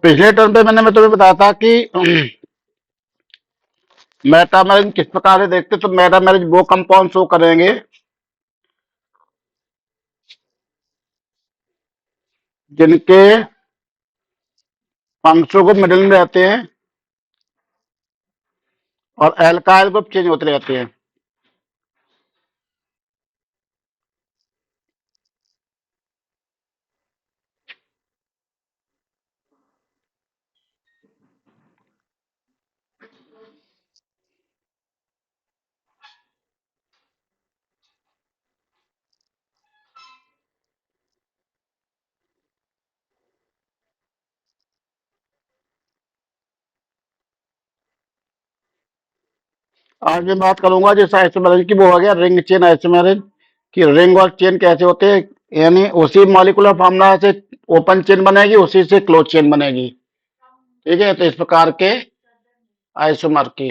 पिछले टर्म पे मैं तुम्हें बताया था कि मेटामेरिज किस प्रकार से देखते, तो मेटामेरिज वो कंपाउंड शो करेंगे जिनके फंक्शनों को मिडिल में रहते हैं और एल्काइल ग्रुप चेंज होते रहते हैं। आज मैं बात करूंगा जिस आइसोमेरिज की, वो हो गया रिंग चेन आइसोमेरिज कि रिंग और चेन कैसे होते हैं, यानी उसी मॉलिक्यूलर फार्मूला से ओपन चेन बनेगी, उसी से क्लोज चेन बनेगी। ठीक है, तो इस प्रकार के आइसोमर की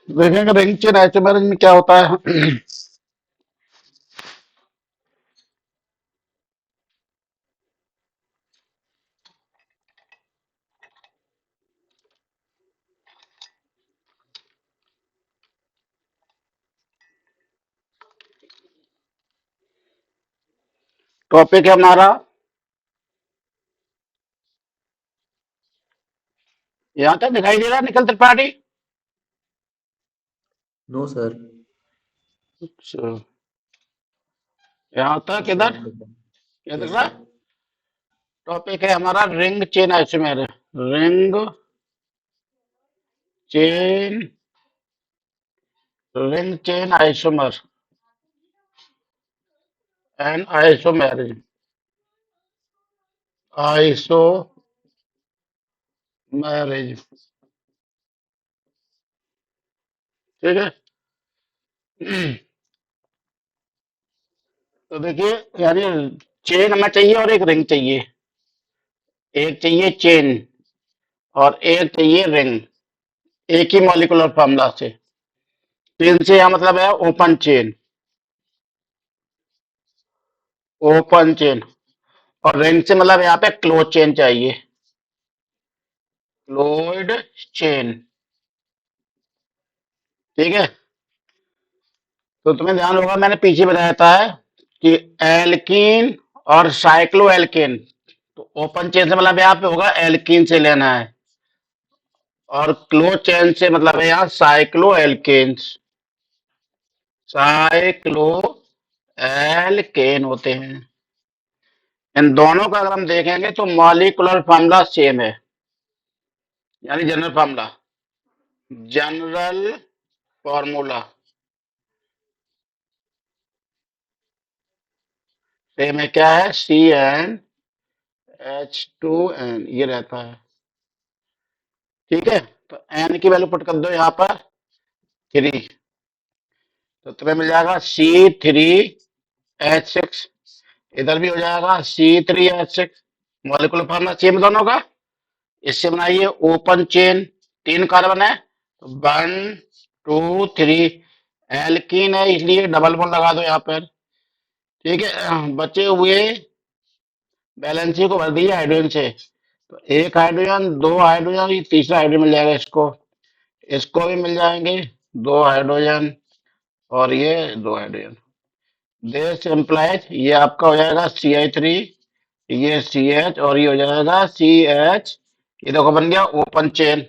देखेंगे रिंग चेन आइसोमेरिज में क्या होता है। टॉपिक है हमारा, यहाँ तक दिखाई दे रहा है निखिल त्रिपाठी? No sir. अच्छा, यहाँ तक यस सर, इधर आप दिख रहा है। क्या दिख यस रहा है? सर। टॉपिक है हमारा ring chain isomer, ring chain, ring chain isomer and isomerism, isomerism. ठीक है। तो देखिए, यानी चेन हमें चाहिए और एक रिंग चाहिए, एक चाहिए चेन और एक चाहिए रिंग, एक ही मॉलिक्यूलर फार्मूला से। चेन से यहाँ मतलब है ओपन चेन, ओपन चेन, और रिंग से मतलब यहाँ पे क्लोज चेन चाहिए, क्लोज्ड चेन। ठीक है, तो तुम्हें ध्यान होगा मैंने पीछे बताया था कि एल्कीन और साइक्लो एल्केन, तो ओपन चेन से मतलब यहाँ पे होगा एल्कीन से लेना है, और क्लोज चेन से मतलब है यहाँ साइक्लो एल्केन्स, साइक्लो एल्केन होते हैं। इन दोनों का अगर हम देखेंगे तो मॉलिक्यूलर फार्मूला सेम है, यानी general formula, general formula same है। क्या है? CnH2n ये रहता है। ठीक है, तो n की वैल्यू पुट कर दो यहाँ पर 3, तो तुम्हें मिल जाएगा C3H6, इधर भी हो जाएगा C3H6। मॉलिक्यूलर फार्मूला सेम दोनों का। इससे बनाइए ओपन चेन, 3 कार्बन है, 1 2 3, एल्कीन है इसलिए डबल बॉन्ड लगा दो यहाँ पर। ठीक है, बचे हुए बैलेंसी को भर दिए हाइड्रोजन से, तो एक हाइड्रोजन, दो हाइड्रोजन, ये तीसरा हाइड्रोजन मिल जाएगा इसको, इसको भी मिल जाएंगे 2 हाइड्रोजन, और ये 2 हाइड्रोजन। दिस इम्प्लाइज ये आपका हो जाएगा CH3, ये CH, और ये हो जाएगा CH। ये देखो बन गया ओपन चेन।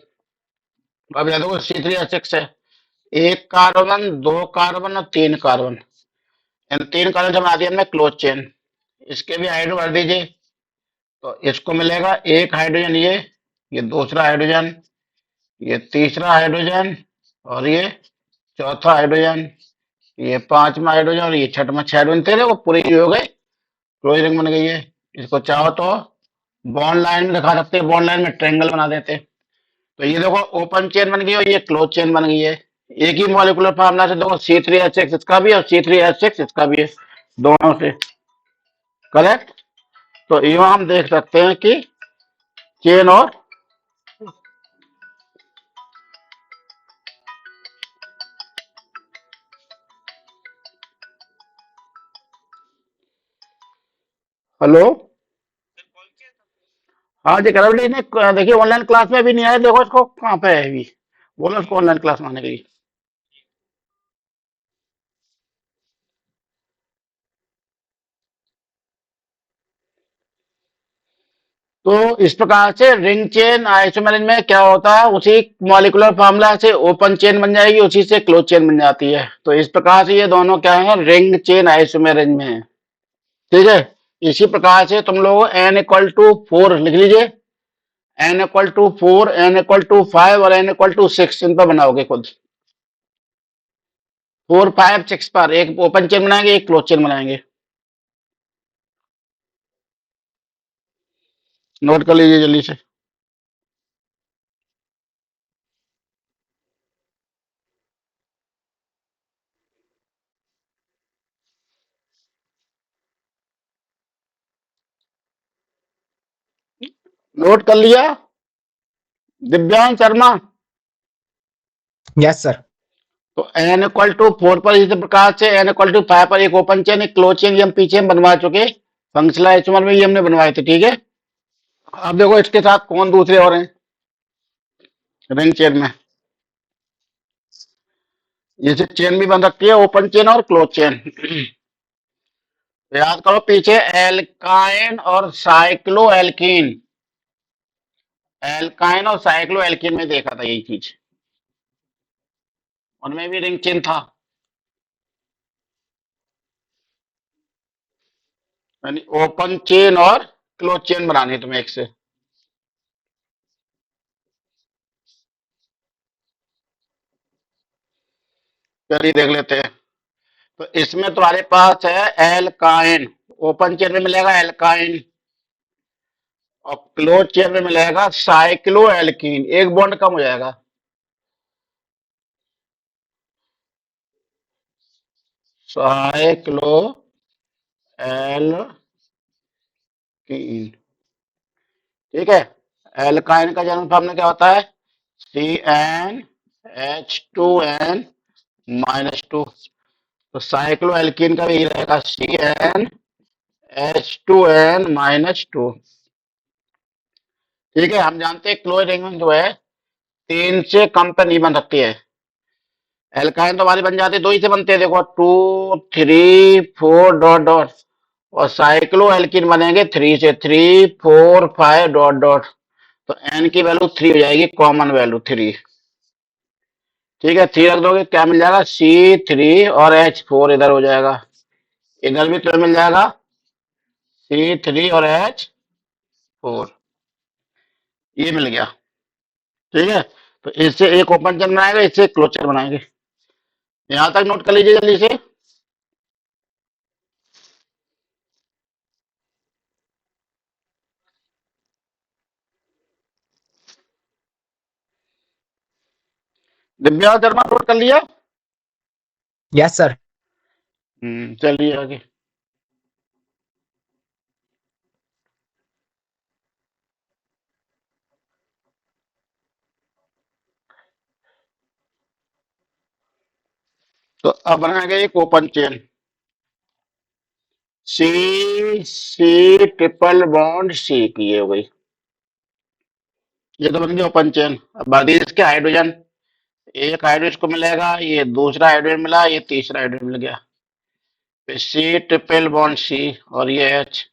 अब याद देखो C3H6 है, एक कार्बन, 2 कार्बन और 3 कार्बन, इन 3 कार्बन से बना दिया हमने क्लोज चेन। इसके भी हाइड्रो भर दीजिए, तो इसको मिलेगा एक हाइड्रोजन, ये दूसरा हाइड्रोजन, ये तीसरा हाइड्रोजन, और ये चौथा हाइड्रोजन, ये पांचवा हाइड्रोजन, और ये छठवां। 6 हाइड्रोजन थे, वो पूरे ही हो गए, क्लोज रिंग बन गई है। इसको चाहो तो बॉन्ड लाइन में दिखा सकते हैं, बॉन्ड लाइन में ट्रायंगल बना देते हैं। तो ये देखो ओपन चेन बन गई और ये क्लोज चेन बन गई है। एक ही मॉलिक्यूलर फार्मूला से देखो C3H6 इसका भी और C3H6 इसका भी है, दोनों से। करेक्ट। तो यहाँ हम देख सकते हैं कि चेन और हेलो। हाँ जी करेक्ट। नहीं देखिए ऑनलाइन क्लास में भी नहीं आया, देखो इसको कहाँ पे है अभी, बोलो उसको ऑनलाइन क्लास में आने के लिए। तो इस प्रकार से रिंग चेन आइसोमेरिज में क्या होता है, उसी मॉलिक्यूलर फार्मूला से ओपन चेन बन जाएगी, उसी से क्लोज चेन बन जाती है। तो इस प्रकार से ये दोनों क्या है, रिंग चेन आइसोमेरिज में है। ठीक है। इसी प्रकार से तुम लोग n=4 लिख लीजिए, n=4, n=5 और n=6 इन पर बनाओगे खुद। 4 5 6 पर एक ओपन चेन बनाएंगे, एक क्लोज चेन बनाएंगे। नोट कर लीजिए जल्दी से। नोट कर लिया दिव्यांश शर्मा? Yes sir. तो n=4 पर इसी प्रकार से n=5 पर एक ओपन चेन एक क्लोज चेन, ये हम पीछे हम बनवा चुके, फंक्शनल आइसोमर में ये हमने बनवाए थे। ठीक है। अब देखो इसके साथ कौन दूसरे और हैं रिंग चेन में। ये चेन भी बन सकती है, ओपन चेन और क्लोज चेन। याद करो पीछे एल्काइन और साइक्लो एल्कीन, एल्काइन और साइक्लो एल्कीन में देखा था यही चीज, उनमें भी रिंग चेन था। यानी ओपन चेन और क्लोज चेन बनानी है तुम्हें एक से। चलिए देख लेते हैं। तो इसमें तुम्हारे पास है एल्काइन, ओपन चेन में मिलेगा एल्काइन, और क्लोज चेन में मिलेगा साइक्लो एल्कीन, एक बॉन्ड कम हो जाएगा। Cyclo alkene. ठीक है। एल्काइन का जन्म फॉर्मूला क्या होता है, CnH2n-2। तो साइक्लो एल्कीन का भी यही रहेगा, CnH2n-2। ठीक है। हम जानते हैं क्लोज रिंग में जो है 3 से कम पे नहीं बन सकती है। एल्काइन तो हमारी बन जाती है, 2 ही से बनते हैं, देखो 2 3 4 डॉट डॉट। और साइक्लो एल्कीन बनेंगे 3 से, 3 4 5 डॉट डॉट। तो n की वैल्यू 3 हो जाएगी, कॉमन वैल्यू 3। ठीक है। 3 रख दोगे क्या मिल जाएगा, C3 और H4 इधर हो जाएगा, इधर भी तो मिल जाएगा C3 और H4, ये मिल गया। ठीक है। तो इससे एक ओपन चेन बनाएंगे, इससे एक क्लोज चेन बनाएंगे। यहां तक नोट कर लीजिए जल्दी से। दिव्या शर्मा नोट कर लिया? Yes sir. चलिए आगे। तो अब बनाएंगे एक ओपन चेन, सी सी ट्रिपल बॉन्ड सी की ये हो गई, ये तो बन गई ओपन चेन। अब बाकी इसके हाइड्रोजन, एक हाइड्रोजन इसको मिलेगा, ये दूसरा हाइड्रोजन मिला, ये तीसरा हाइड्रोजन मिल गया। फिर सी ट्रिपल बॉन्ड सी और ये एच,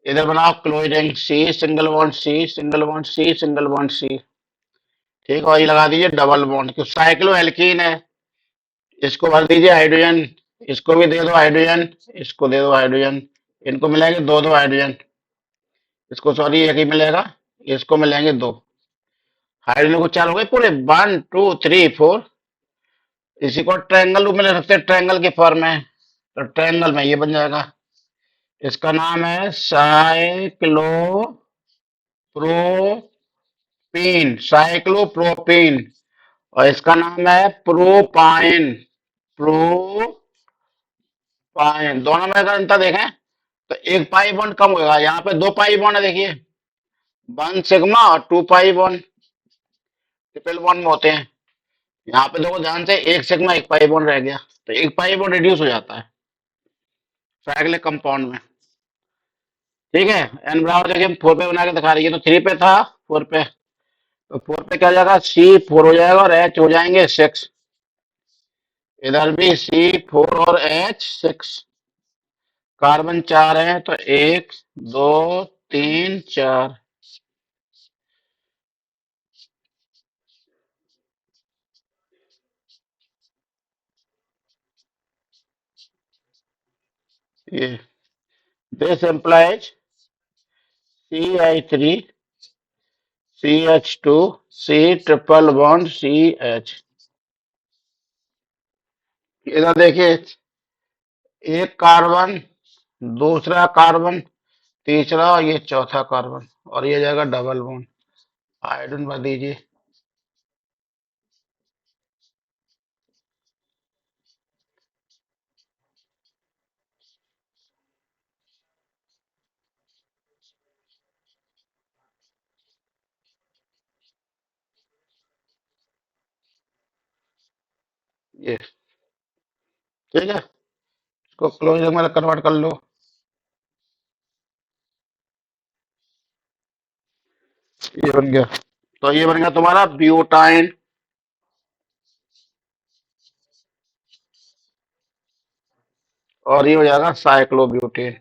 इधर बनाओ close ring, C single bond C single bond C single bond C. ठीक है। और ये लगा दीजिए डबल बॉन्ड, क्योंकि साइक्लो एल्कीन है, इसको भर दीजिए हाइड्रोजन, इसको भी दे दो हाइड्रोजन, इसको दे दो हाइड्रोजन, इनको मिलेंगे दो दो हाइड्रोजन, इसको सॉरी एक ही मिलेगा, इसको मिलेंगे दो हाइड्रोजन को, चार हो गए पूरे, 1 2 3 4। इसी को ट्रायंगल में ले सकते हैं, ट्रायंगल के फॉर्म में, तो ट्रायंगल में ये बन जाएगा। इसका नाम है साइक्लो प्रोपीन, साइक्लोप्रोपीन, और इसका नाम है प्रोपाइन। प्रोपाइन, दोनों में अगर अंतर देखें तो एक पाई बॉन्ड कम होगा, यहाँ पे दो पाई बॉन्ड है, देखिए 1 सिग्मा और 2 पाई बॉन्ड ट्रिपल बॉन्ड में होते हैं। यहाँ पे देखो ध्यान से, 1 सिग्मा 1 पाई बॉन्ड रह गया, तो 1 पाई बॉन्ड रिड्यूस हो जाता है साइक्लिक कंपाउंड में। ठीक है, एन बराबर देखिए 4 पे बना के दिखा रही है, तो 3 पे था, 4 पे, तो 4 पे क्या हो जाएगा, C4 हो जाएगा और H हो जाएंगे 6। इधर भी C4 और H 6, कार्बन 4 है तो 1 2 3 4। ये this implies CH3 CH2 C triple bond CH। इधर देखिए, एक कार्बन, दूसरा कार्बन, तीसरा, और ये चौथा कार्बन, और ये जाएगा डबल बॉन्ड। हाइड्रोजन भर दीजिए। ये ठीक है, इसको क्लोज में कन्वर्ट कर लो। ये बन गया, तो ये बन गया तुम्हारा ब्यूटाइन, और ये हो जाएगा साइक्लोब्यूटेन।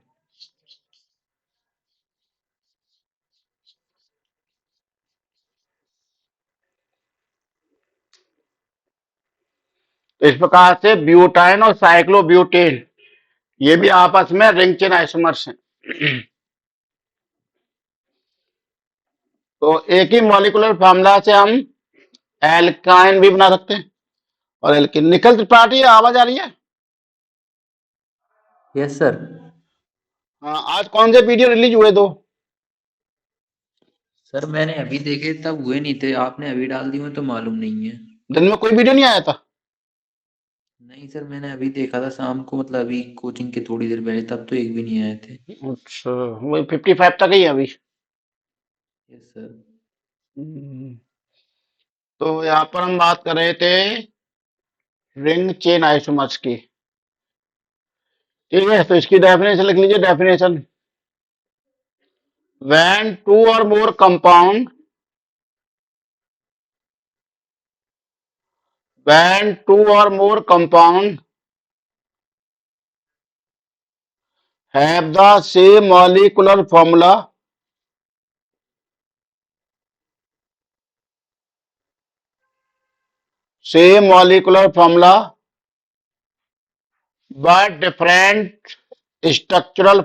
तो इस प्रकार से ब्यूटाइन और साइक्लोब्यूटेन ये भी आपस में रिंग चेन आइसोमर्स हैं। तो एक ही मॉलिक्यूलर फार्मूला से हम एल्काइन भी बना सकते हैं। और एल्किन, निखिल त्रिपाठी, आवाज आ रही है? Yes sir. हाँ, आज कौन से वीडियो रिलीज हुए दो? सर मैंने अभी देखे तब हुए नहीं थे, आपने अभी डाल दी, तो मालूम नहीं है। दिन में कोई वीडियो नहीं आया था? नहीं सर, मैंने अभी देखा था शाम को, मतलब अभी कोचिंग के थोड़ी देर पहले, तब तो एक भी नहीं आए थे। अच्छा, वही 55 तक ही है अभी। Yes sir. हम्म, तो यहाँ पर हम बात कर रहे थे रिंग चेन आइसोमर्स की। ठीक है, तो इसकी डेफिनेशन लिख लीजिए। Definition, when two or more compound when two or more compound have the same molecular formula, but different structural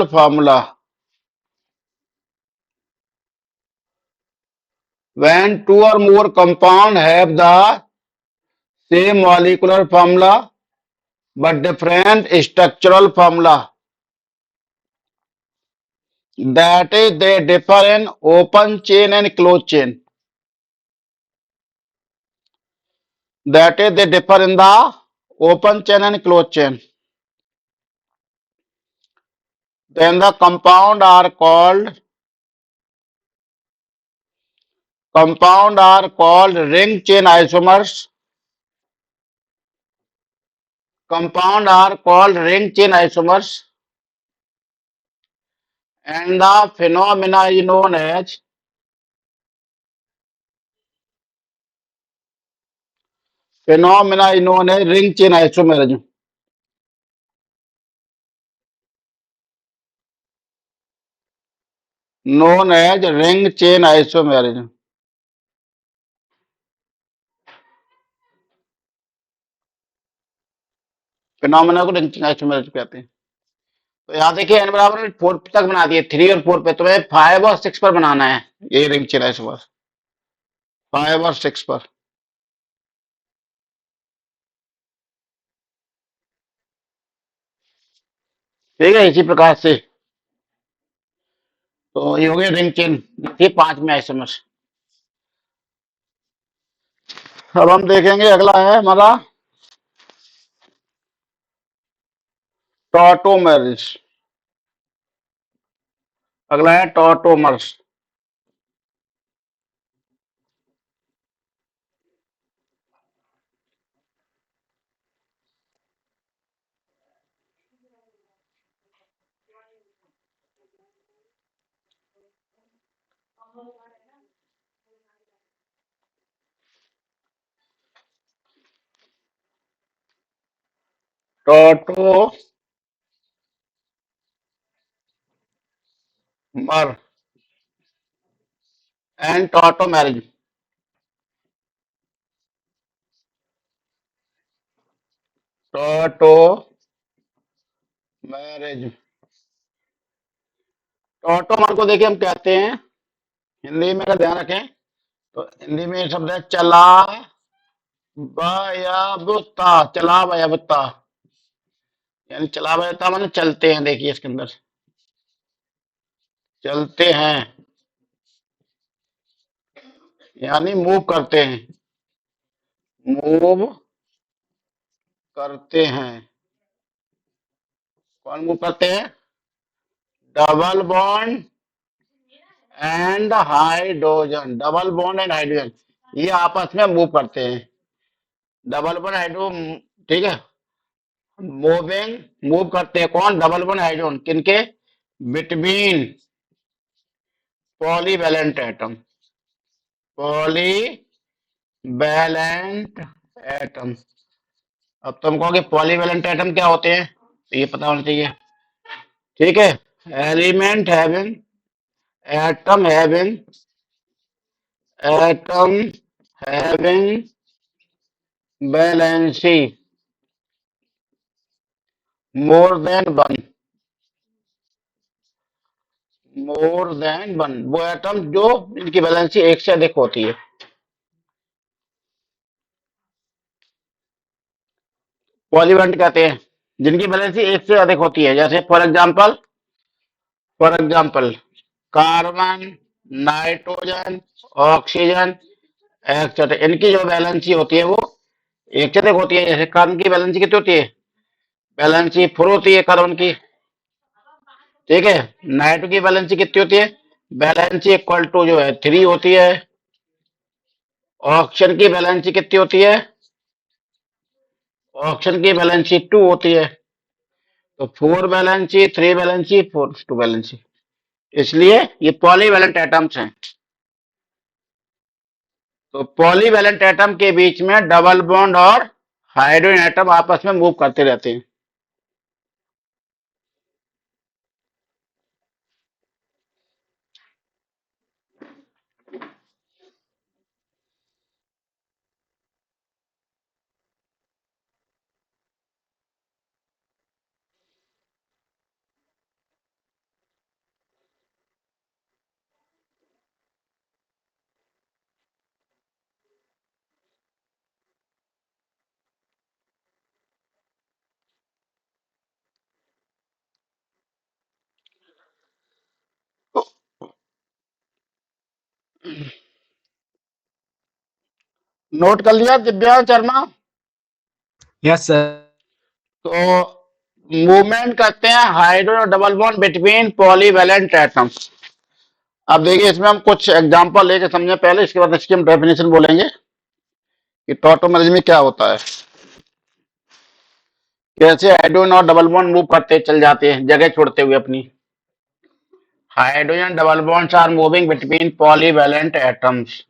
formula, when two or more compound have the same molecular formula but different structural formula, that is they differ in open chain and closed chain. That is they differ in the open chain and closed chain. Then the compound are called ring chain isomers. Compound are called ring chain isomers, and the phenomena is known as ring chain isomerism. Known as ring chain isomerism. Phenomena को ring chain isomerism कहते हैं। तो यहाँ देखिए n बराबर 4 तक बना दिए, 3 और 4 पे, तुम्हें 5 और 6 पर बनाना है ये रिंग चेन आइसोमर, 5 और 6 पर। ठीक है, इसी प्रकार से। तो ये हो गया रिंग चेन, ये 5 में आइसोमर्स। अब हम देखेंगे, अगला है हमारा टॉटोमर्स। अगला है tautomers. Tautomer and tautomerism. Tautomerism, tautomer को देखिए हम कहते हैं हिंदी में, अगर ध्यान रखें तो हिंदी में शब्द है चला बयाबुता। चला बयाबुता यानी चला बयाबुता माने चलते हैं। देखिए इसके अंदर चलते हैं यानी मूव करते हैं, मूव करते हैं। कौन मूव करते हैं? Double bond and hydrogen. Double bond and hydrogen ये आपस में मूव करते हैं। डबल बॉन्ड हाइड्रोजन, ठीक है, मूविंग, मूव करते हैं। कौन? Double bond hydrogen. किनके? Between polyvalent atom. Polyvalent atom. अब तुम कहोगे पॉलीवैलेंट एटम क्या होते हैं, तो ये पता होना चाहिए। ठीक है, element having, atom having, atom having valency more than one. More than one वो एटम जो इनकी वैलेंसी एक से अधिक होती है। पॉलीवैलेंट कहते हैं जिनकी वैलेंसी एक से अधिक होती है। जैसे for example carbon, nitrogen, oxygen, etcetera, इनकी जो वैलेंसी होती है वो एक से अधिक होती है। जैसे कार्बन की वैलेंसी कितनी होती है? वैलेंसी 4 होती है कार्बन की। ठीक है, नाइट्रो की वैलेंसी कितनी होती है? वैलेंसी इक्वल टू जो है 3 होती है। ऑक्सीजन की वैलेंसी कितनी होती है? ऑक्सीजन की वैलेंसी 2 होती है। तो 4 वैलेंसी, 3 वैलेंसी, 4 2 वैलेंसी, इसलिए ये पॉलीवैलेंट एटम्स हैं। तो पॉलीवैलेंट एटम के बीच में डबल बॉन्ड और हाइड्रोजन एटम आपस में मूव करते रहते हैं। नोट कर लिया दिव्यांश शर्मा? Yes, sir. तो मूवमेंट करते हैं हाइड्रोजन और double bond between polyvalent atoms. अब देखिए इसमें हम कुछ एग्जांपल लेके समझे पहले, इसके बाद इसकी हम डेफिनेशन बोलेंगे कि टॉटोमेरिज में क्या होता है, कैसे हाइड्रोजन और डबल बॉन्ड मूव करते चल जाते हैं जगह छोड़ते हुए अपनी। Hydrogen double bonds are moving between polyvalent atoms.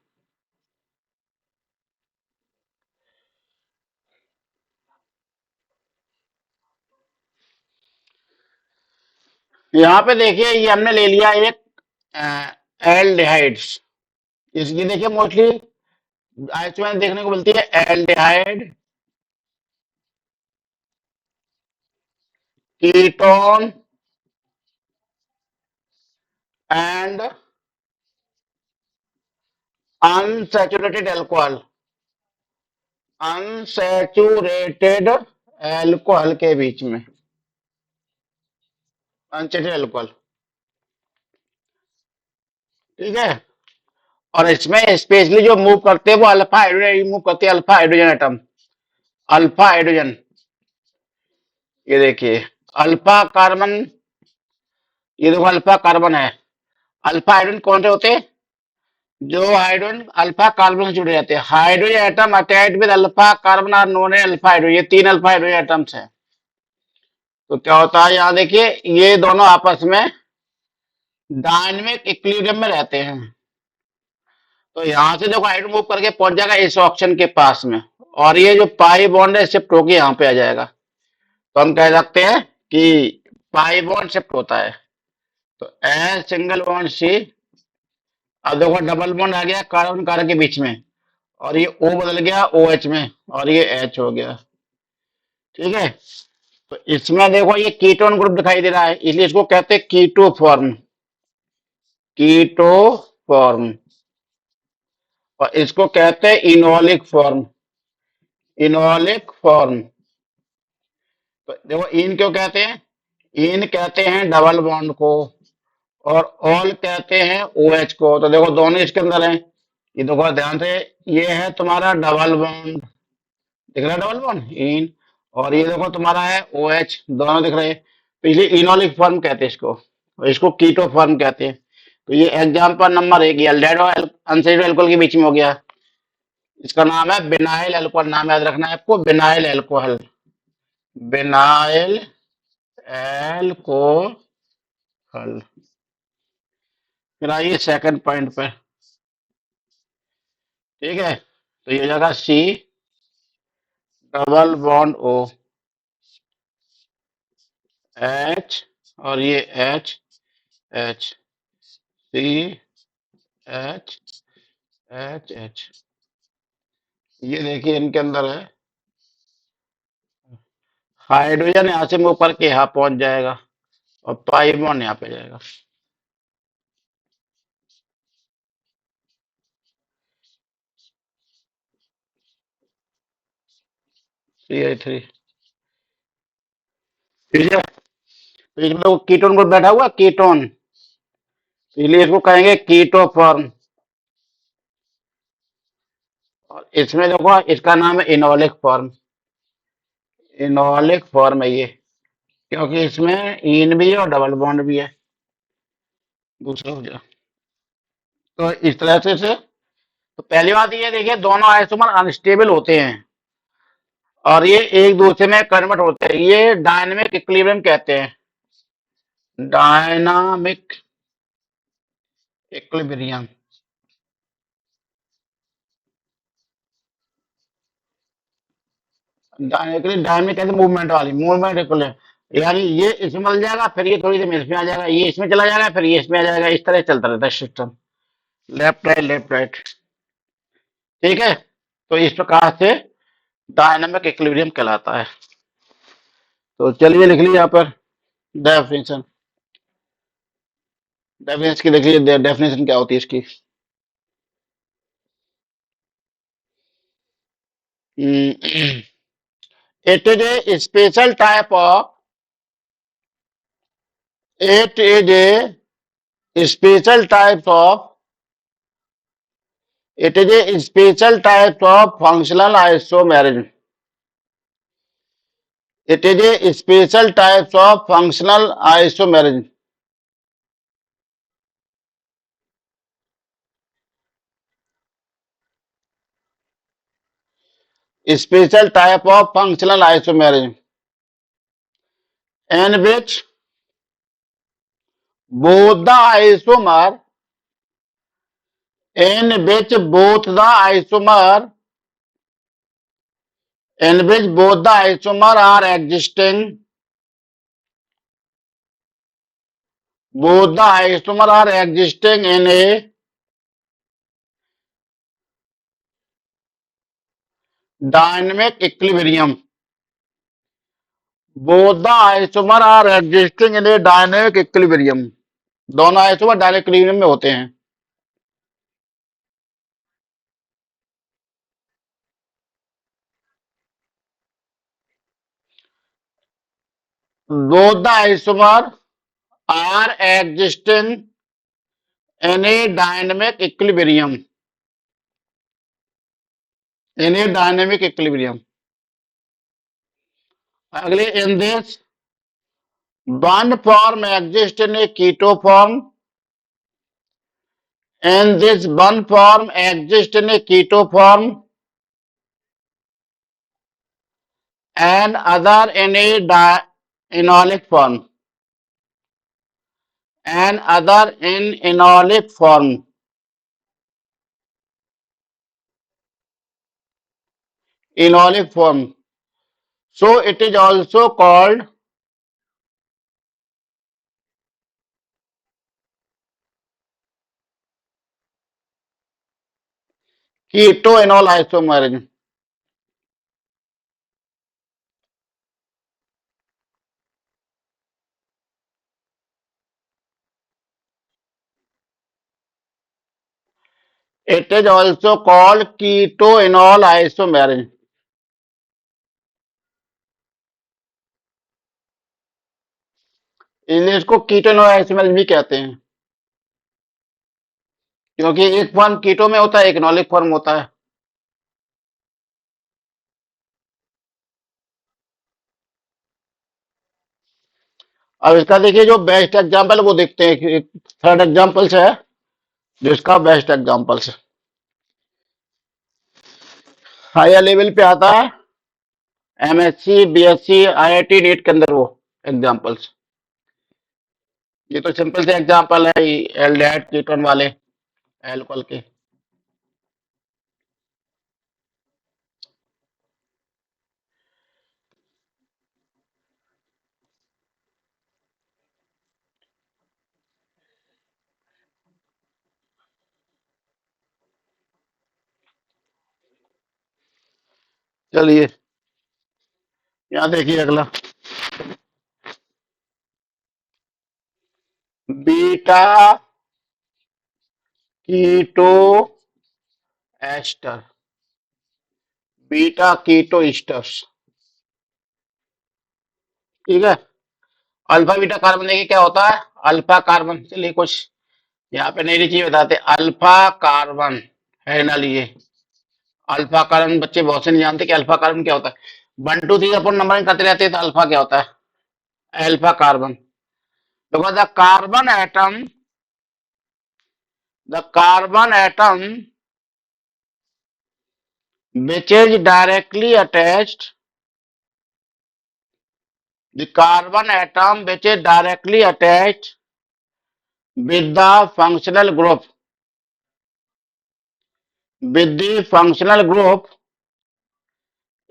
यहाँ पे देखिए ये हमने ले लिया एक एल्डिहाइड्स। इसकी देखिए मोस्टली आइसो में देखने को मिलती है aldehyde, ketone and unsaturated alcohol. Unsaturated alcohol के बीच में अनसेटेड अल्कोहल, ठीक है। और इसमें स्पेशली जो मूव करते हैं वो अल्फा हाइड्रोजन मूव करते हैं, alpha hydrogen atom, alpha hydrogen. ये देखिए अल्फा कार्बन, ये देखो अल्फा कार्बन है। अल्फा हाइड्रोजन कौन से होते हैं? जो हाइड्रोजन अल्फा कार्बन से जुड़े रहते हैं। Hydrogen atom attached with alpha carbon are known as alpha hydrogen. ये 3 अल्फा हाइड्रोजन एटम्स हैं। तो क्या होता है यहाँ देखिए, ये दोनों आपस में डायनेमिक इक्विलिब्रियम में रहते हैं। तो यहां से देखो हाइड्रोजन मूव करके पहुंच जाएगा इस ऑक्सीजन के पास में, और ये जो पाई बॉन्ड है शिफ्ट होके यहाँ पे आ जाएगा। तो हम कह सकते हैं कि पाई बॉन्ड शिफ्ट होता है। तो एस सिंगल बॉन्ड सी, अब देखो डबल बॉन्ड आ गया कार्बन कार्बन के बीच में, और ये O बदल गया OH में, और ये H हो गया, ठीक है। तो इसमें देखो ये कीटोन ग्रुप दिखाई दे रहा है, इसलिए इसको कहते हैं कीटो फॉर्म, कीटो फॉर्म। और इसको कहते हैं इनोलिक फॉर्म, इनोलिक फॉर्म। तो देखो इन क्यों कहते हैं? इन कहते हैं डबल बॉन्ड को, और ऑल कहते हैं OH को। तो देखो दोनों इसके अंदर हैं। ये देखो ध्यान से, ये है तुम्हारा डबल बॉन्ड, दिख रहा है डबल बॉन्ड इन, और ये देखो तुम्हारा है OH, दोनों दिख रहे हैं। तो इसलिए इनोलिक फॉर्म कहते हैं इसको, और इसको कीटो फॉर्म कहते हैं। तो ये एग्जांपल नंबर 1 एल्डेहाइड और अनसेचुरेटेड अल्कोहल के बीच में हो गया। इसका नाम है बिनाइल अल्कोहल, नाम याद रखना है आपको, बिनाइल अल्कोहल, बिनाइल एल्कोहल। फिर आइए सेकंड पॉइंट पे, ठीक है। तो ये हो जाएगा C double bond O H, और ये H H C H H H। ये देखिए इनके अंदर है हाइड्रोजन, यहाँ से मूव करके यहाँ पहुंच जाएगा, और पाई बॉन्ड यहाँ पे जाएगा। CH3, ठीक है। तो इसमें तो कीटोन ग्रुप बैठा हुआ कीटोन, इसलिए इसको कहेंगे कीटो फॉर्म। और इसमें देखो इसका नाम है इनोलिक फॉर्म, इनोलिक फॉर्म है ये, क्योंकि इसमें इन भी है और डबल बॉन्ड भी है। दूसरा हो जाए तो इस तरह से तो पहली बात ये देखिए दोनों आइसोमर अनस्टेबल होते हैं, और ये एक दूसरे में कन्वर्ट होते हैं। ये डायनेमिक इक्विलिब्रियम कहते हैं, डायनामिक इक्विलिब्रियम। डायनेमिक कहते मूवमेंट वाली, मूवमेंट इक्विलिब्रियम, यानी ये इसमें बदल जाएगा, फिर ये थोड़ी देर में इसमें आ जाएगा, ये इसमें चला जाएगा, फिर ये इसमें आ जाएगा, इस तरह चलता रहता है system, left right left right, ठीक है। तो इस प्रकार से डायनामिक इक्विलिब्रियम कहलाता है। तो चलिए लिख लीजिए यहाँ पर डेफिनेशन, डेफिनेशन की देख लीजिए, डेफिनेशन क्या होती है इसकी। It is a special type of, it is a special type of, it is a special type of functional isomerism, it is a special type of functional isomerism, special type of functional isomerism in which both the isomer, in which both the isomer, in which both the isomer are existing, both the isomer are existing in a dynamic equilibrium, both the isomer are existing in a dynamic equilibrium, दोनों isomer dynamic equilibrium में होते हैं। both the isomer are existing in a dynamic equilibrium. In a dynamic equilibrium. अगले, in this one form exists in a keto form. In this one form exists in a keto form and other in a enolic form. And other in enolic form. Enolic form. So it is also called ketoenol isomerism. It is also called ketoenol isomerism. इसलिए इसको कीटोएनोल isomerism भी कहते हैं, क्योंकि एक form कीटो में होता है, एक एनोलिक फॉर्म होता है। अब इसका देखिए जो बेस्ट एग्जांपल वो देखते हैं, थर्ड एग्जांपल है जो इसका बेस्ट एग्जांपल है, हायर लेवल पे आता है एमएससी, बीएससी, आईआईटी, नीट के अंदर वो एग्जांपल्स। ये तो सिंपल से एग्जांपल है एल्डिहाइड कीटोन वाले एल्कोहल के। चलिए यहाँ देखिए अगला, beta keto ester, beta keto esters, ठीक है। अल्फा बीटा कार्बन देखिए क्या होता है, अल्फा कार्बन। चलिए कुछ यहाँ पे नई चीज बताते हैं, अल्फा कार्बन है ना, लिए अल्फा कार्बन बच्चे बहुत से नहीं जानते कि अल्फा कार्बन क्या होता है। 1 2 3 अपन नंबरिंग करते रहते हैं तो अल्फा क्या होता है, अल्फा कार्बन। तो the carbon atom which is directly attached, the carbon atom which is directly attached with the functional group, with the functional group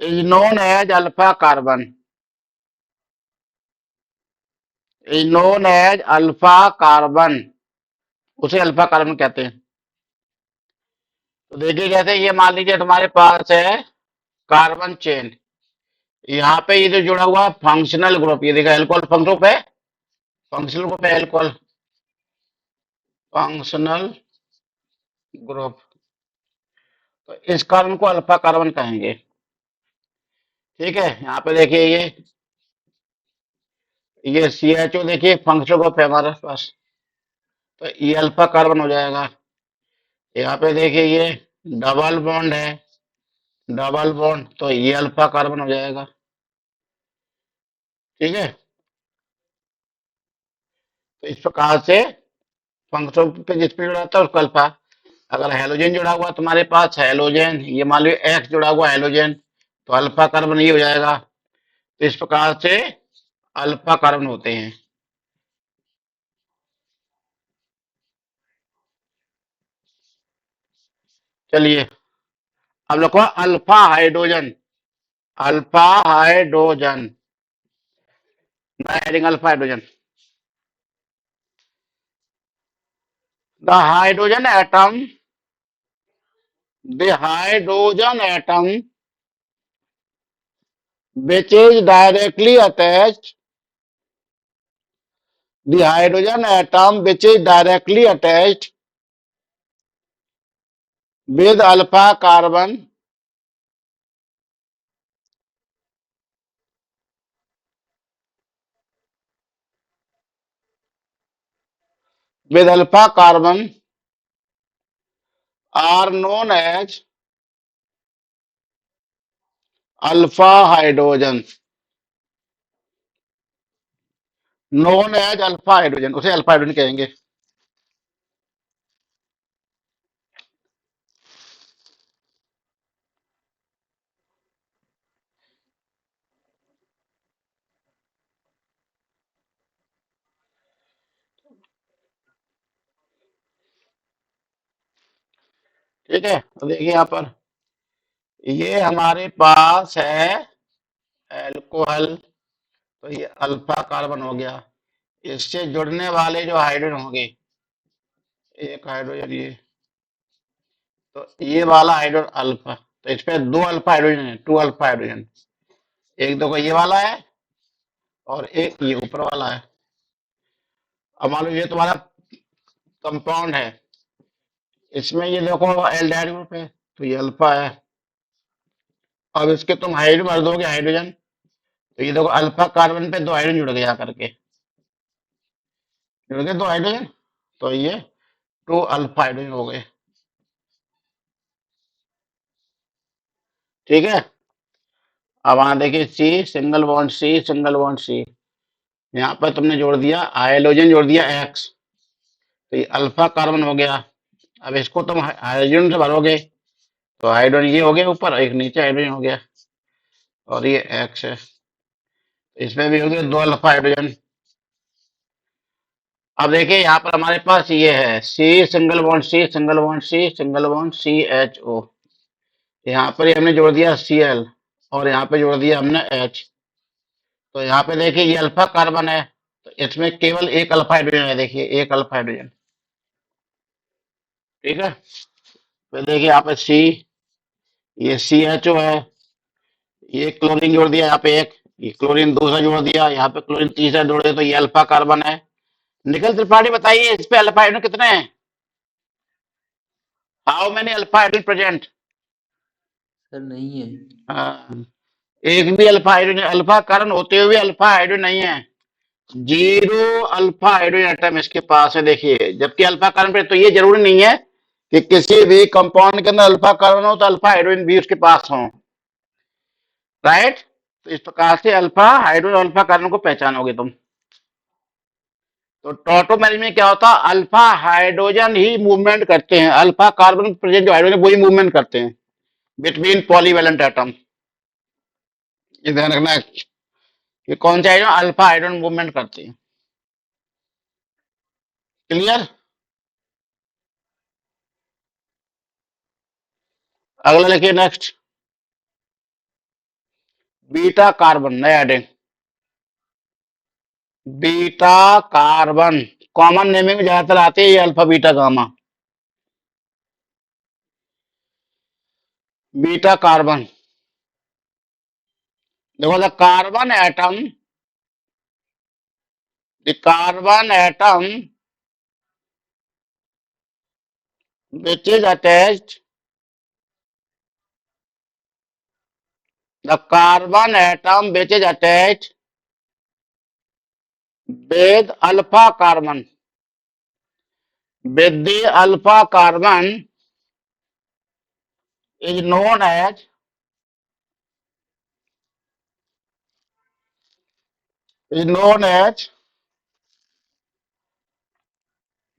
is known as alpha carbon, is known as alpha carbon, उसे alpha carbon कहते हैं। तो देखिए जैसे ये मान लीजिए तुम्हारे पास है कार्बन चेन, यहाँ पे ये जो जुड़ा हुआ फंक्शनल ग्रुप, ये देखा एल्कोहल फंक्शनल ग्रुप है, फंक्शनल ग्रुप है एल्कोहल फंक्शनल ग्रुप, तो इस कार्बन को अल्फा कार्बन कहेंगे, ठीक है। यहाँ पे देखिए ये CHO देखिए फंक्शनल ग्रुप है हमारे पास, तो ये अल्फा कार्बन हो जाएगा। यहाँ पे देखिए ये डबल बॉन्ड है, डबल बॉन्ड, तो ये अल्फा कार्बन हो जाएगा, ठीक है। तो इस प्रकार से फंक्शनल पे जिस पे जुड़ा रहता है उसको अल्फा। अगर हेलोजन जुड़ा हुआ तुम्हारे पास, हेलोजन, ये मान लो एक्स जुड़ा हुआ हेलोजन, तो अल्फा कार्बन ये हो जाएगा। तो इस प्रकार से अल्फा कार्बन होते हैं। चलिए अब लिखो alpha hydrogen, alpha hydrogen, adding alpha hydrogen, the hydrogen atom, the hydrogen atom which is directly attached, the hydrogen atom which is directly attached with alpha carbon with alpha carbon are known as alpha hydrogen. Known as alpha hydrogen, उसे alpha hydrogen कहेंगे। ठीक है, तो देखिए यहाँ पर ये हमारे पास है एल्कोहल, तो ये अल्फा कार्बन हो गया। इससे जुड़ने वाले जो हाइड्रोजन होंगे, एक हाइड्रोजन ये, तो ये वाला हाइड्रोजन अल्फा, तो इस पे दो अल्फा हाइड्रोजन है, टू अल्फा हाइड्रोजन। एक देखो ये वाला है और एक ये ऊपर वाला है। अब मान लो ये तुम्हारा कंपाउंड है, इसमें ये देखो एल्डिहाइड ग्रुप है, तो ये अल्फा है। अब इसके तुम हाइड्रोजन भर दोगे हाइड्रोजन, तो ये देखो अल्फा कार्बन पे दो हाइड्रोजन जुड़ गया करके, जुड़ गए दो हाइड्रोजन, तो ये टू अल्फा हाइड्रोजन हो गए। ठीक है, अब वहां देखिए C single bond C single bond C, यहाँ पर तुमने जोड़ दिया हाइड्रोजन, जोड़ दिया एक्स, तो ये अल्फा कार्बन हो गया। अब इसको तुम हाइड्रोजन से भरोगे, तो हाइड्रोजन ये हो गया ऊपर, एक नीचे हाइड्रोजन हो गया, और ये एक्स है, इसमें भी हो गया दो अल्फा हाइड्रोजन। अब देखिए यहाँ पर हमारे पास ये है C single bond C single bond C single bond C H O, यहाँ पर ही हमने जोड़ दिया सी एल, और यहाँ पे जोड़ दिया हमने एच। तो यहाँ पे देखिए ये अल्फा कार्बन है, तो इसमें केवल एक अल्फा हाइड्रोजन है, देखिए एक अल्फा हाइड्रोजन। ठीक है, फिर देखिए यहाँ पे सी, ये सी एच ओ है, ये क्लोरीन जोड़ दिया यहाँ पे एक, ये क्लोरीन दूसरा जोड़ दिया, यहाँ पे क्लोरीन तीसरा जोड़ दिया, तो ये अल्फा कार्बन है। निखिल त्रिपाठी बताइए इस पे अल्फा हाइड्रोजन कितने हैं? How many alpha hydrogen present? Sir नहीं है। हाँ, एक भी अल्फा हाइड्रोजन, अल्फा कार्बन होते हुए अल्फा हाइड्रोजन नहीं है, जीरो अल्फा हाइड्रोजन एटम इसके पास है। देखिए जबकि अल्फा कार्बन पे तो ये जरूरी नहीं है कि किसी भी कंपाउंड के अंदर अल्फा कार्बन हो तो अल्फा हाइड्रोजन भी उसके पास हो, राइट? तो इस प्रकार से अल्फा हाइड्रोजन अल्फा कार्बन को पहचानोगे तुम। तो टॉटोमेरी में क्या होता है, अल्फा हाइड्रोजन ही मूवमेंट करते हैं, अल्फा कार्बन प्रेजेंट जो हाइड्रोजन वही मूवमेंट करते हैं बिटवीन पॉलीवैलेंट एटम। ये ध्यान रखना है कि कौन सा हाइड्रोजन अल्फा हाइड्रोजन मूवमेंट करते हैं। क्लियर? अगला लिखिए नेक्स्ट, बीटा कार्बन, नया heading, beta carbon. Common naming में ज्यादातर आते हैं ये alpha beta gamma. Beta carbon, देखो the carbon atom, the carbon atom which is attached, the carbon atom which is attached with alpha carbon, with the alpha carbon is known as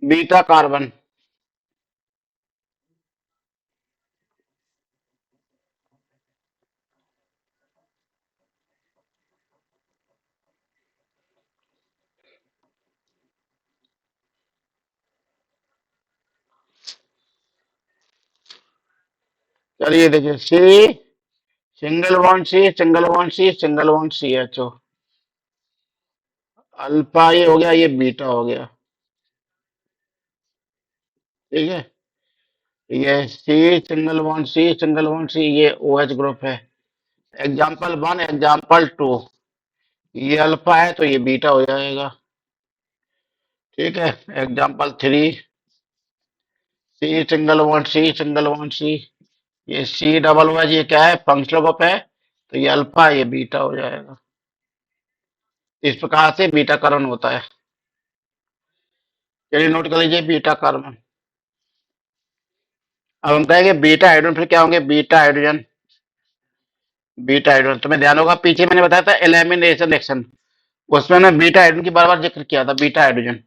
beta carbon. चलिए देखिए C single bond C single bond C single bond C H O, alpha ये हो गया, ये beta हो गया। ठीक है, ये C single bond C single bond C, ये ओ एच ग्रुप है। एग्जाम्पल वन एग्जाम्पल टू, ये अल्फा है तो ये बीटा हो जाएगा। ठीक है, example three, C single bond C single bond C, ये सी डबल ओ एच, ये क्या है फंक्शनल ग्रुप है, तो ये अल्फा ये बीटा हो जाएगा। इस प्रकार से बीटा करण होता है। चलिए नोट कर लीजिए बीटा कार्बन। अब हम कहेंगे बीटा हाइड्रोजन, फिर क्या होंगे बीटा हाइड्रोजन। बीटा हाइड्रोजन तुम्हें ध्यान होगा पीछे मैंने बताया था एलिमिनेशन रिएक्शन, उसमें मैंने बीटा हाइड्रोजन की बार बार जिक्र किया था। बीटा हाइड्रोजन,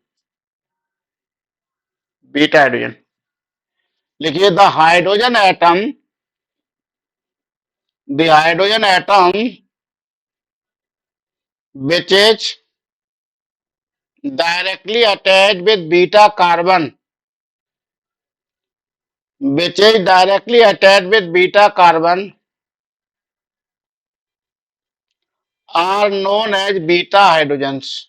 बीटा हाइड्रोजन लिखिए the hydrogen atom, the hydrogen atom which is directly attached with beta carbon, which is directly attached with beta carbon are known as beta hydrogens,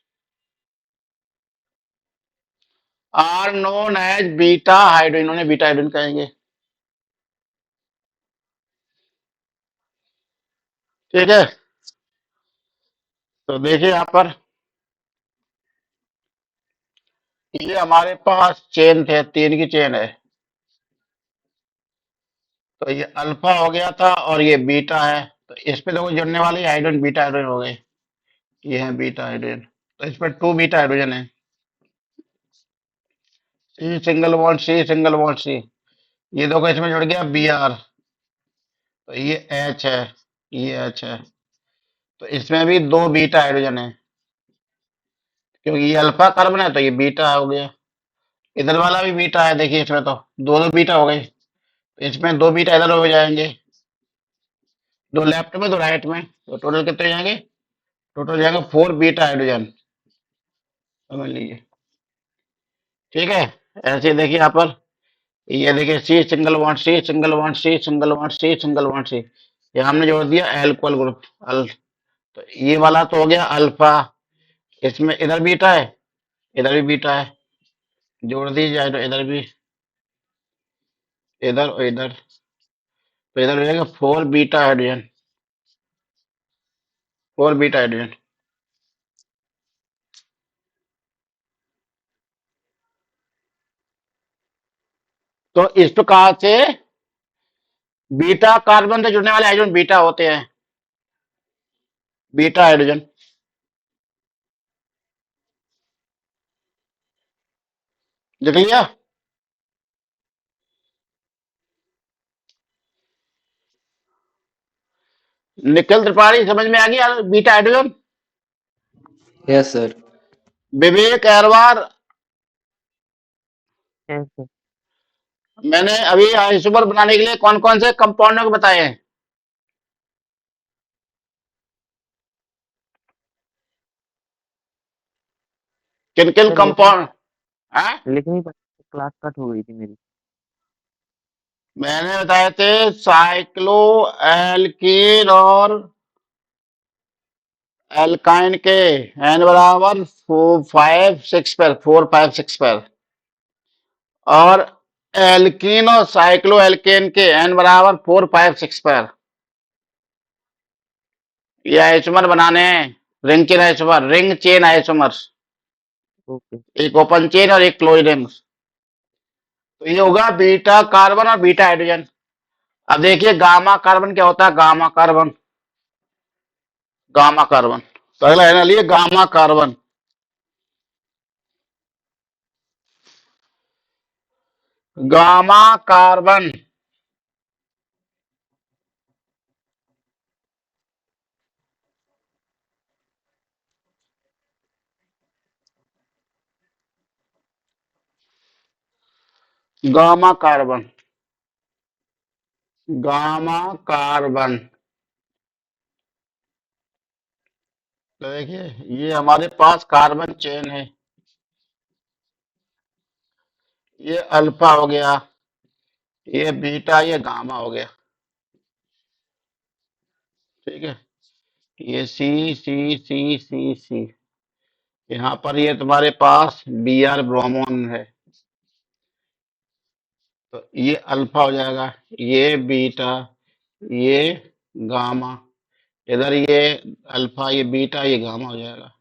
are known as beta hydrogen, इन्होंने beta hydrogen कहेंगे। ठीक है, तो देखिए यहां पर ये हमारे पास चेन थे, 3 की चेन है, तो ये अल्फा हो गया था और ये बीटा है, तो इस पे देखो जुड़ने वाले हाइड्रोजन बीटा हाइड्रोजन हो गए, ये है बीटा हाइड्रोजन, तो इस पर 2 बीटा हाइड्रोजन है। C single bond C single bond C, ये देखो इसमें जुड़ गया बी आर, तो ये एच है, ये एच है, तो इसमें भी 2 बीटा हाइड्रोजन है, क्योंकि ये अल्फा कार्बन है तो ये बीटा हो गया। इधर वाला भी बीटा है, देखिए इसमें तो दो दो बीटा हो गए, तो इसमें 2 बीटा इधर हो जाएंगे, 2 लेफ्ट में 2 राइट में, तो टोटल कितने हो जाएंगे, टोटल जाएंगे 4 बीटा हाइड्रोजन, समझ लीजिए। ठीक है, ऐसे देखिए यहाँ पर, ये देखिए C single bond C single bond C single bond C single bond C, ये हमने जोड़ दिया एल्कोहल ग्रुप अल, तो ये वाला तो हो गया अल्फा, इसमें इधर बीटा है, इधर भी बीटा है, जोड़ दी जाए तो इधर भी, इधर और इधर, तो इधर हो जाएगा 4 बीटा हाइड्रोजन, 4 बीटा हाइड्रोजन। तो इस प्रकार से बीटा कार्बन से जुड़ने वाले हाइड्रोजन बीटा होते हैं, बीटा हाइड्रोजन। देख लिया, निखिल त्रिपाठी समझ में आ गया beta hydrogen. Yes sir. Vivek Ahirwar, Yes, sir. मैंने अभी आइसोमर बनाने के लिए कौन कौन से कंपाउंडों को बताए हैं, किन किन सर कंपाउंड है लिख नहीं पाया, क्लास कट हो गई थी मेरी। मैंने बताए थे, साइक्लो एल्कीन और एल्काइन के एन बराबर 4 5 6 पर, 4 5 6 पर, और एल्कीन और साइक्लो एल्केन के एन बराबर 4 5 6 पर। ये आइसोमर बनाने हैं, ring chain isomer, ring chain isomer, okay. एक ओपन चेन और एक क्लोज रिंग, तो ये होगा बीटा कार्बन और बीटा हाइड्रोजन। अब देखिए गामा कार्बन क्या होता है, गामा कार्बन, गामा कार्बन, तो अगला है ना लिए gamma carbon, gamma carbon, gamma carbon, gamma carbon, तो देखिए ये हमारे पास कार्बन चेन है, ये अल्फा हो गया, ये बीटा, ये गामा हो गया। ठीक है, ये सी सी सी सी सी, यहाँ पर ये तुम्हारे पास बी आर ब्रोमोन है, तो ये अल्फा हो जाएगा, ये बीटा, ये गामा, इधर ये अल्फा, ये बीटा, ये गामा हो जाएगा।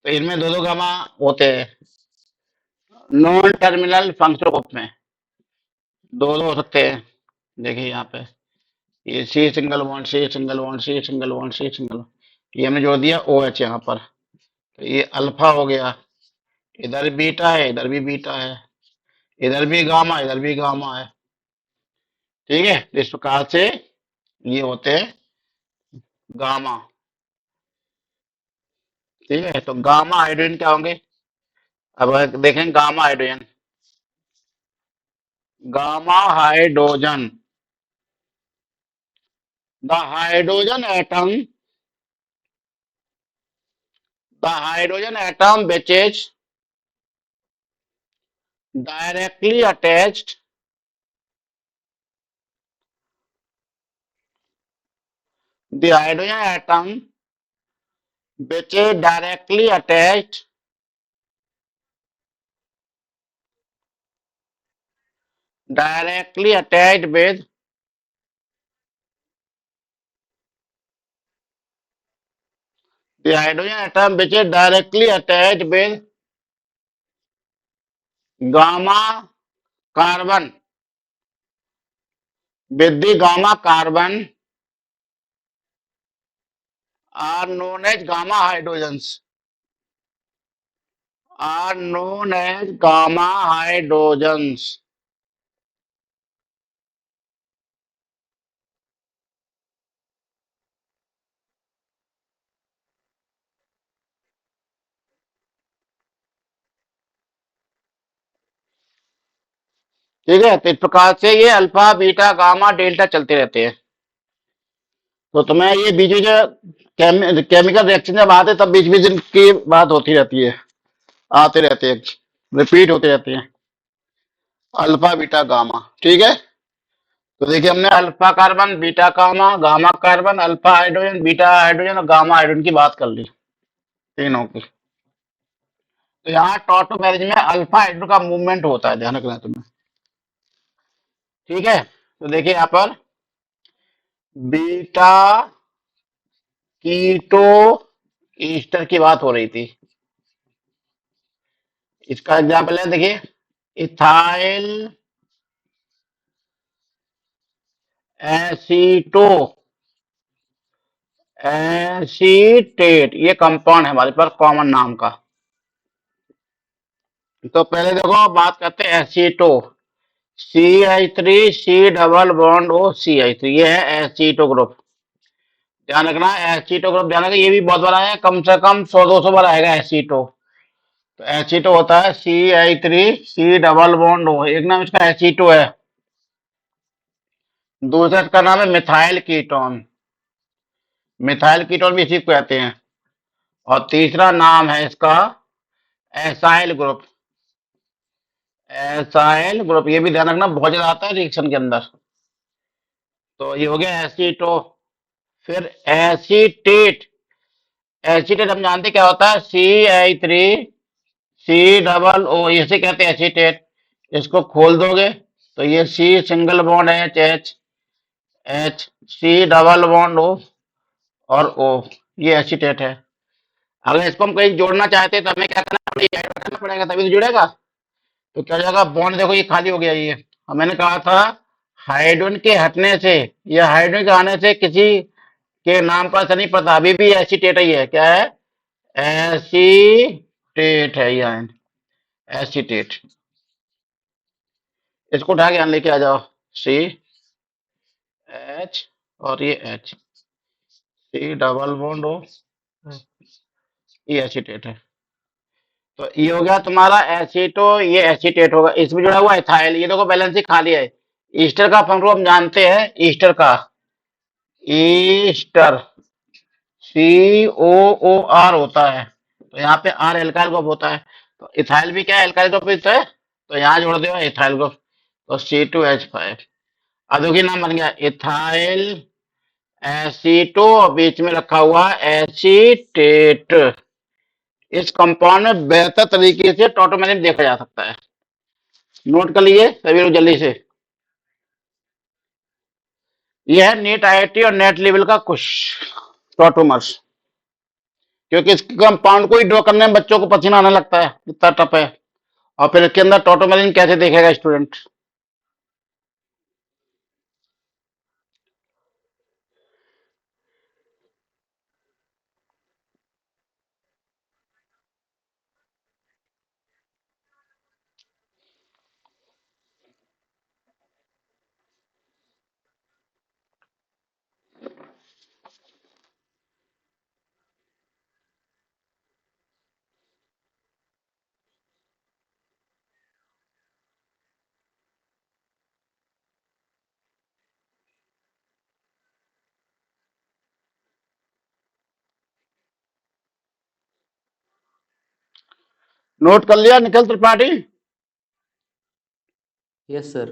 तो इनमें दो दो गामा होते हैं नॉन टर्मिनल फंक्शनल ग्रुप में, दो दो हो सकते हैं। देखिए यहाँ पे ये C single bond C single bond C single bond C single, ये हमने जोड़ दिया ओ एच यहाँ पर, तो ये अल्फा हो गया, इधर बीटा है, इधर भी बीटा है, इधर भी गामा, इधर भी गामा है। ठीक है, तो इस प्रकार से ये होते हैं गामा। ठीक है, तो गामा हाइड्रोजन क्या होंगे? अब देखें gamma hydrogen, gamma hydrogen, the hydrogen atom, the hydrogen atom which is directly attached, the hydrogen atom which is directly attached, directly attached with the hydrogen atom which is directly attached with gamma carbon, with the gamma carbon are known as gamma hydrogens, are known as gamma hydrogens। ठीक है, तो इस प्रकार से ये alpha beta gamma delta चलते रहते हैं। तो तुम्हें ये बीच में जो केमिकल रिएक्शन जब आते तब बीच बीच की बात होती रहती है, आते रहते हैं, रिपीट होते रहते हैं, अल्फा बीटा गामा। ठीक है, तो देखिए हमने alpha carbon, beta gamma, gamma carbon, alpha hydrogen, beta hydrogen और गामा हाइड्रोजन की बात कर ली, तीनों की। तो यहाँ टॉटोमेरिज में अल्फा हाइड्रो का मूवमेंट होता है, ध्यान रखना है तुम्हें। ठीक है, तो देखिए यहाँ पर बीटा कीटो ईस्टर की बात हो रही थी। इसका एग्जाम्पल है, देखिए इथाइल एसीटो एसीटेट, ये कंपाउंड है हमारे पास कॉमन नाम का। तो पहले देखो बात करते हैं aceto, CH3 C double bond O CH3, ये है एसीटो ग्रुप। ध्यान रखना एसीटो ग्रुप, ध्यान रखना ये भी बहुत बड़ा है, कम से कम 100-200 बार आएगा एसीटो। तो एसीटो होता है CH3 C double bond O, एक नाम इसका एसीटो है, दूसरा इसका नाम है मिथाइल कीटोन, मिथाइल कीटोन भी इसी को कहते हैं। और तीसरा नाम है इसका एसाइल ग्रुप, एसाइल ग्रुप, ये भी ध्यान रखना बहुत ज्यादा आता है रिएक्शन के अंदर। तो ये हो गया एसीटो। फिर एसीटेट, एसीटेट हम जानते क्या होता है, CH3 C डबल O, इसे कहते हैं एसीटेट। इसको खोल दोगे तो ये C single bond H C double bond O और O, ये एसीटेट है। अगर इसको हम कहीं जोड़ना चाहते हैं तो हमें क्या करना पड़ेगा, तभी तो जुड़ेगा। तो क्या हो जाएगा, बॉन्ड देखो ये खाली हो गया, ये मैंने कहा था हाइड्रोजन के हटने से या हाइड्रोजन के आने से किसी के नाम पर असर नहीं पड़ता, अभी भी एसीटेट ही है। क्या है, एसीटेट है ये आयन, एसीटेट। इसको उठा के यहाँ लेके आ जाओ, CH और ये H, C double bond O, ये एसीटेट है। तो ये हो गया तुम्हारा एसीटो, ये एसीटेट होगा, इसमें जुड़ा हुआ इथाइल, ये देखो बैलेंस ही खाली है। ईस्टर का फंक्शन हम जानते हैं, ईस्टर का, ईस्टर COOR होता है, तो यहाँ पे R एल्काइल ग्रुप होता है, तो इथाइल भी क्या है, एल्काइल ग्रुप होता है, तो यहाँ जोड़ दो इथाइल ग्रुप, तो C2H5। अब देखिए नाम बन गया इथाइल एसीटो, बीच में रखा हुआ एसीटेट। इस कंपाउंड में बेहतर तरीके से टॉटोमेरिक देखा जा सकता है, नोट कर लीजिए सभी लोग जल्दी से। यह है नेट आईआईटी और नेट लेवल का कुछ टॉटोमर्स, क्योंकि इस कंपाउंड को ही ड्रॉ करने में बच्चों को पसीना आने लगता है, इतना टफ है। और फिर इसके अंदर टॉटोमेरिन कैसे देखेगा स्टूडेंट। नोट कर लिया निखिल त्रिपाठी? Yes sir.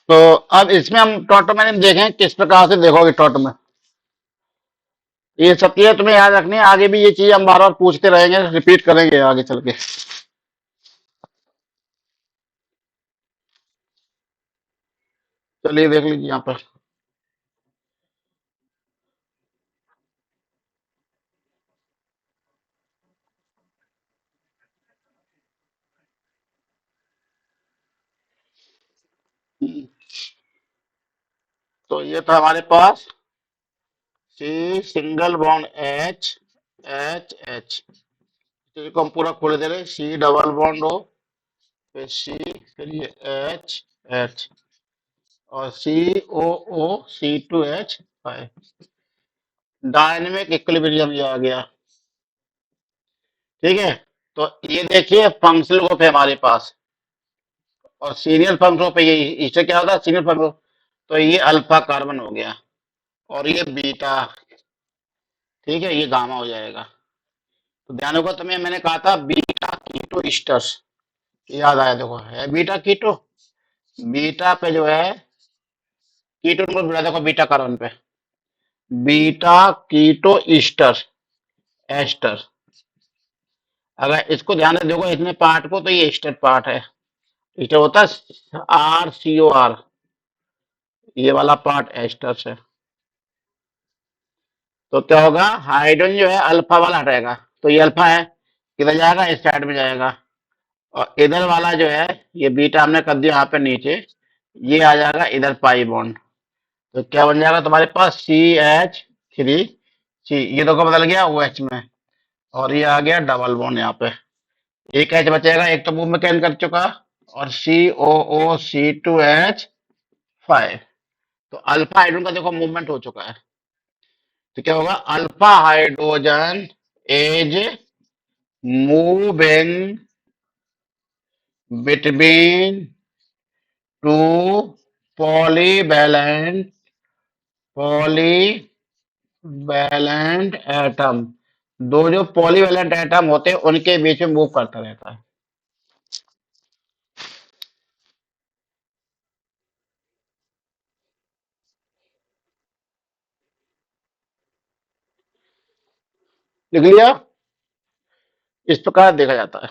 तो अब इसमें हम टॉटोमेनिम देखें किस प्रकार से देखोगे टॉटोमेनिम। ये सब चीजें तुम्हें याद रखनी है, आगे भी ये चीज हम बार बार पूछते रहेंगे, रिपीट करेंगे आगे चल के। चलिए देख लीजिए यहाँ पर। तो ये था हमारे पास C single bond H H H, इसको हम पूरा खोल दे रहे, सी डबल बॉन्ड हो, फिर सी, फिर ये एच एच, और सी ओ ओ C2H5, डायनेमिक इक्विलिब्रियम ये आ गया। ठीक है, तो ये देखिए फंक्शनल ग्रुप है हमारे पास, और सीरियल फंक्शनल ग्रुप है ये, इससे क्या होता है सीरियल फंक्शनल ग्रुप। तो ये अल्फा कार्बन हो गया, और ये बीटा, ठीक है, ये गामा हो जाएगा। तो ध्यान होगा तुम्हें, मैंने कहा था बीटा कीटो ईस्टर्स, याद आया, देखो है बीटा कीटो, बीटा पे जो है कीटो को जुड़ा, देखो बीटा कार्बन पे बीटा कीटो ईस्टर एस्टर। अगर इसको ध्यान से देखो इतने पार्ट को, तो ये ईस्टर पार्ट है, ईस्टर होता है RCOR, ये वाला पार्ट एस्टर है। तो क्या होगा, हाइड्रोजन जो है अल्फा वाला हटेगा, तो ये अल्फा है, किधर जाएगा, इस साइड में जाएगा, और इधर वाला जो है ये बीटा हमने कर दिया यहाँ पे नीचे, ये आ जाएगा इधर पाई बॉन्ड। तो क्या बन जाएगा तुम्हारे पास CH3C, ये देखो बदल गया OH में, और ये आ गया डबल बॉन्ड यहाँ पे, एक H बचेगा, एक तो मूव में कैन कर चुका, और COOC2H5। तो अल्फा हाइड्रोजन का देखो मूवमेंट हो चुका है, तो क्या होगा, alpha hydrogen is moving between two polyvalent polyvalent atom, दो जो पॉलीवैलेंट एटम होते हैं उनके बीच में मूव करता रहता है। लिख लिया, इस प्रकार देखा जाता है।